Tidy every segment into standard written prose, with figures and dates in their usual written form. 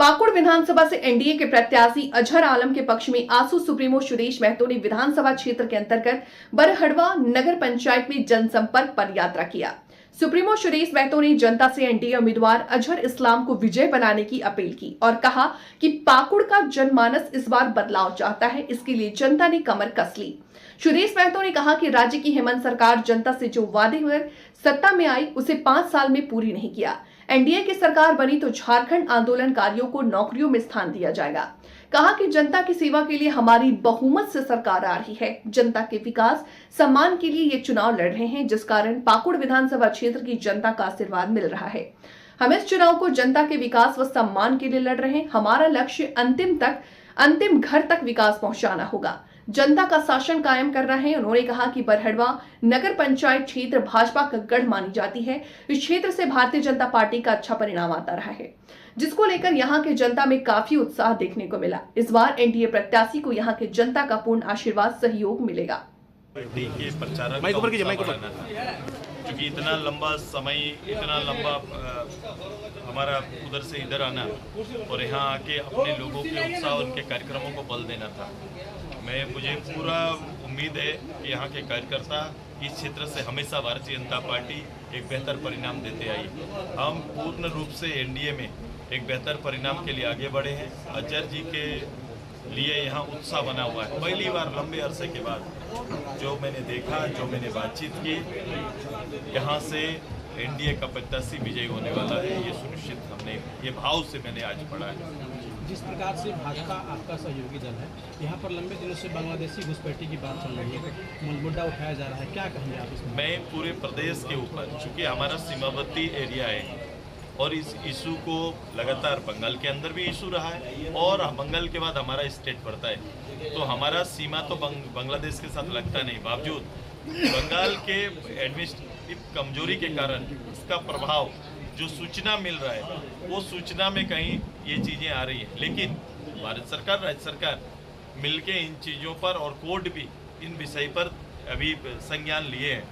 पाकुड़ विधानसभा से एनडीए के प्रत्याशी अजहर आलम के पक्ष में आसू सुप्रीमो सुरेश महतो ने विधानसभा क्षेत्र के अंतर्गत बरहड़वा नगर पंचायत में जनसंपर्क पदयात्रा किया। सुप्रीमो सुरेश महतो ने जनता से एनडीए उम्मीदवार अजहर इस्लाम को विजय बनाने की अपील की और कहा कि पाकुड़ का जनमानस इस बार बदलाव चाहता है, इसके लिए जनता ने कमर कस ली। सुरेश महतो ने कहा कि राज्य की हेमंत सरकार जनता से जो वादे हुए सत्ता में आई उसे 5 साल में पूरी नहीं किया। एनडीए की सरकार बनी तो झारखंड आंदोलनकारियों को नौकरियों में स्थान दिया जाएगा। कहा कि जनता की सेवा के लिए हमारी बहुमत से सरकार आ रही है। जनता के विकास सम्मान के लिए ये चुनाव लड़ रहे हैं, जिस कारण पाकुड़ विधानसभा क्षेत्र की जनता का आशीर्वाद मिल रहा है। हम इस चुनाव को जनता के विकास व सम्मान के लिए लड़ रहे हैं। हमारा लक्ष्य अंतिम घर तक विकास पहुंचाना होगा, जनता का शासन कायम करना है। उन्होंने कहा कि बरहड़वा नगर पंचायत क्षेत्र भाजपा का गढ़ मानी जाती है। इस क्षेत्र से भारतीय जनता पार्टी का अच्छा परिणाम आता रहा है, जिसको लेकर यहां के जनता में काफी उत्साह देखने को मिला। इस बार एनडीए प्रत्याशी को यहां के जनता का पूर्ण आशीर्वाद सहयोग मिलेगा। क्योंकि इतना लंबा समय, इतना लंबा हमारा उधर से इधर आना और यहाँ आके अपने लोगों के उत्साह और उनके कार्यक्रमों को बल देना था। मुझे पूरा उम्मीद है कि यहाँ के कार्यकर्ता इस क्षेत्र से हमेशा भारतीय जनता पार्टी एक बेहतर परिणाम देते आई। हम पूर्ण रूप से एनडीए में एक बेहतर परिणाम के लिए आगे बढ़े हैं। अजहर जी के लिए यहाँ उत्साह बना हुआ है। पहली बार लंबे अरसे के बाद जो मैंने देखा, जो मैंने बातचीत की, यहाँ से एनडीए का प्रत्याशी विजयी होने वाला है, ये सुनिश्चित हमने ये भाव से मैंने आज पढ़ा है। जिस प्रकार से भाजपा आपका सहयोगी दल है, यहाँ पर लंबे दिनों से बांग्लादेशी घुसपैठी की बात चल रही है, मुद्दा उठाया जा रहा है, क्या कहेंगे आप इसमें? मैं पूरे प्रदेश के ऊपर, चूँकि हमारा सीमावर्ती एरिया है और इस इशू को लगातार बंगाल के अंदर भी इशू रहा है और बंगाल के बाद हमारा स्टेट पड़ता है, तो हमारा सीमा तो बांग्लादेश के साथ लगता नहीं। बावजूद बंगाल के एडमिनिस्ट्रेटिव कमजोरी के कारण इसका प्रभाव जो सूचना मिल रहा है, वो सूचना में कहीं ये चीज़ें आ रही हैं। लेकिन भारत सरकार, राज्य सरकार मिलके इन चीज़ों पर और कोर्ट भी इन विषय पर अभी संज्ञान लिए हैं,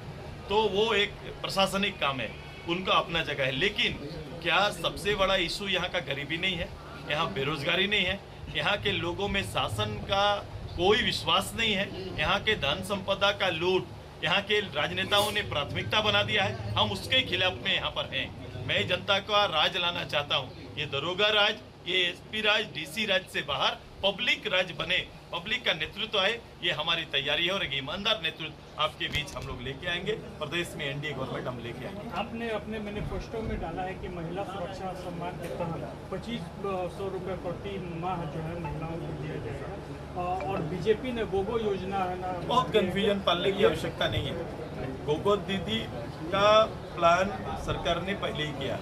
तो वो एक प्रशासनिक काम है, उनका अपना जगह है। लेकिन क्या सबसे बड़ा इशू यहाँ का गरीबी नहीं है, यहाँ बेरोजगारी नहीं है, यहाँ के लोगों में शासन का कोई विश्वास नहीं है, यहाँ के धन संपदा का लूट यहाँ के राजनेताओं ने प्राथमिकता बना दिया है। हम उसके खिलाफ में यहाँ पर हैं। मैं जनता का राज लाना चाहता हूँ। ये दरोगा राज, ये एसपी राज, डीसी राज से बाहर पब्लिक राज बने, पब्लिक का नेतृत्व आए, ये हमारी तैयारी है और एक ईमानदार नेतृत्व आपके बीच हम लोग लेके आएंगे। प्रदेश में एनडीए गवर्नमेंट हम लेके आएंगे। आपने अपने मैनिफेस्टो में डाला है कि महिला सुरक्षा सम्मान के तहत 2500 रुपये प्रति माह जो है महिलाओं को दिया जाएगा, और बीजेपी ने गोगो योजना है ना, बहुत कन्फ्यूजन पालने की आवश्यकता नहीं है। गोगो दीदी का प्लान सरकार ने पहले ही किया।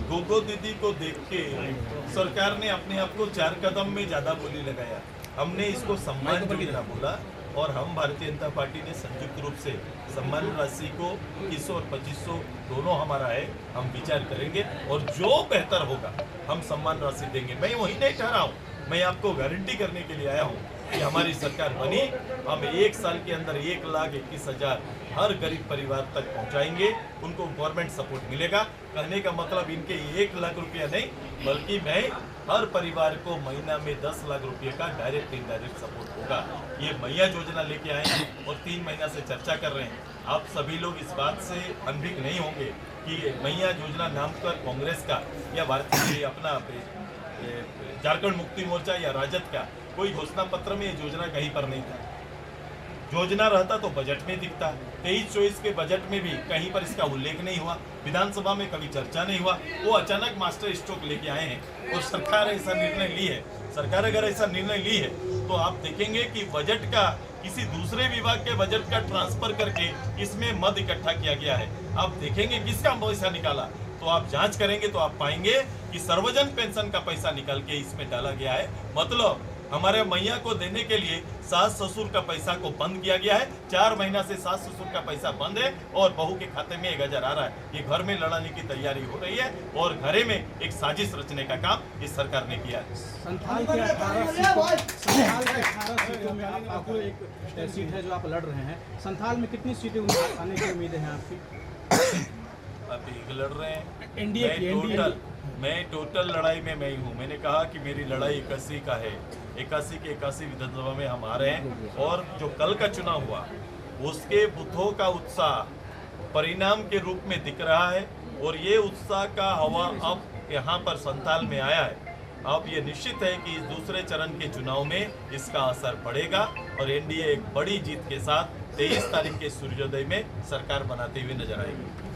गोगो दीदी को देख के सरकार ने अपने आप को 4 कदम में ज़्यादा बोली लगाया। हमने इसको सम्मान योजना बोला और हम भारतीय जनता पार्टी ने संयुक्त रूप से सम्मान राशि को 2100 और 2500 दोनों हमारा है, हम विचार करेंगे और जो बेहतर होगा हम सम्मान राशि देंगे। मैं वही नहीं कह रहा हूँ, मैं आपको गारंटी करने के लिए आया हूँ कि हमारी सरकार बनी, हम 1 साल के अंदर 1,21,000 हर गरीब परिवार तक पहुंचाएंगे, उनको गवर्नमेंट सपोर्ट मिलेगा। कहने का मतलब इनके 1 लाख रुपया नहीं, बल्कि मैं हर परिवार को महीना में 10 लाख रुपये का डायरेक्ट इनडायरेक्ट सपोर्ट होगा। ये मैया योजना लेके आए हैं और 3 महीना से चर्चा कर रहे हैं। आप सभी लोग इस बात से अनभिज्ञ नहीं होंगे कि मैया योजना नाम पर कांग्रेस का या भारतीय अपना झारखंड मुक्ति मोर्चा या राजद का कोई घोषणा पत्र में ये योजना कहीं पर नहीं था। योजना रहता तो बजट में दिखता। 23-24 के बजट में भी कहीं पर इसका उल्लेख नहीं हुआ, विधानसभा में कभी चर्चा नहीं हुआ। वो अचानक मास्टर स्ट्रोक लेके आए हैं और सरकार ऐसा निर्णय ली है। सरकार अगर ऐसा निर्णय ली है तो आप देखेंगे कि बजट का किसी दूसरे विभाग के बजट का ट्रांसफर करके इसमें मद इकट्ठा किया गया है। आप देखेंगे किसका पैसा निकाला, तो आप जांच करेंगे तो आप पाएंगे कि सर्वजन पेंशन का पैसा निकाल के इसमें डाला गया है। मतलब हमारे मैया को देने के लिए सास ससुर का पैसा को बंद किया गया है। 4 महीना से सास ससुर का पैसा बंद है और बहू के खाते में 1000 आ रहा है। ये घर में लड़ाने की तैयारी हो रही है और घरे में एक साजिश रचने का काम इस सरकार ने किया है। संथाल के 18 सीटों में आपको एक सीट है जो आप लड़ रहे हैं। संथाल में कितनी सीटें आने की उम्मीद है आपकी? अभी लड़ रहे हैं एनडीए की, मैं टोटल लड़ाई में मैं ही हूँ। मैंने कहा कि मेरी लड़ाई 81 का है, 81 के 81 विधानसभा में हम आ रहे हैं और जो कल का चुनाव हुआ उसके बुद्धों का उत्साह परिणाम के रूप में दिख रहा है और ये उत्साह का हवा अब यहाँ पर संताल में आया है। अब ये निश्चित है कि इस दूसरे चरण के चुनाव में इसका असर पड़ेगा और एनडीए एक बड़ी जीत के साथ 23 तारीख के सूर्योदय में सरकार बनाते हुए नजर आएगी।